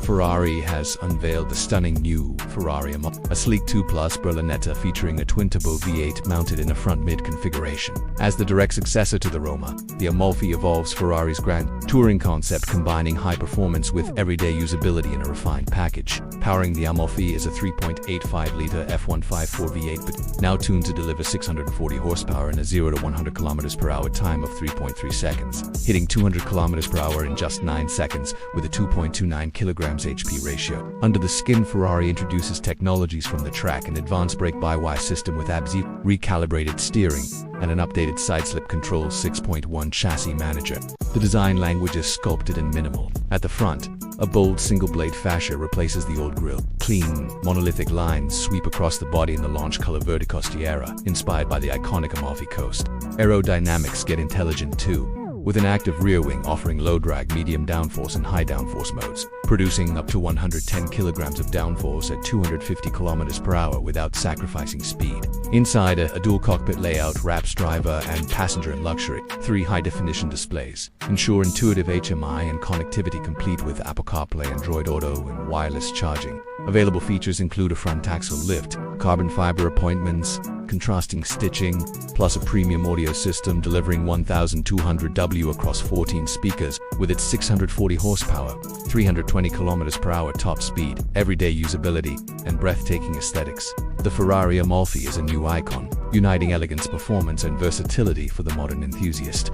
Ferrari has unveiled the stunning new Ferrari Amalfi, a sleek 2+ Berlinetta featuring a twin-turbo V8 mounted in a front-mid configuration. As the direct successor to the Roma, the Amalfi evolves Ferrari's grand touring concept, combining high performance with everyday usability in a refined package. Powering the Amalfi is a 3.85-liter F154 V8, but now tuned to deliver 640 horsepower and a 0 to 100 km/h time of 3.3 seconds, hitting 200 km/h in just 9 seconds with a 2.29 kilograms HP ratio. Under the skin, Ferrari introduces technologies from the track: an advanced brake-by-wire system with ABS, recalibrated steering, and an updated side-slip control 6.1 chassis manager. The design language is sculpted and minimal. At the front, a bold single-blade fascia replaces the old grille. Clean, monolithic lines sweep across the body in the launch color Verticostiera, inspired by the iconic Amalfi Coast. Aerodynamics get intelligent too, with an active rear wing offering low drag, medium downforce, and high downforce modes, producing up to 110 kilograms of downforce at 250 km/h without sacrificing speed. Inside, a dual cockpit layout wraps driver and passenger in luxury. 3 high-definition displays ensure intuitive HMI and connectivity, complete with Apple CarPlay, Android Auto, and wireless charging. Available features include a front axle lift, carbon fiber appointments, contrasting stitching, plus a premium audio system delivering 1,200 W across 14 speakers with its 640 horsepower, 320 km/h top speed, everyday usability, and breathtaking aesthetics. The Ferrari Amalfi is a new icon, uniting elegance, performance, and versatility for the modern enthusiast.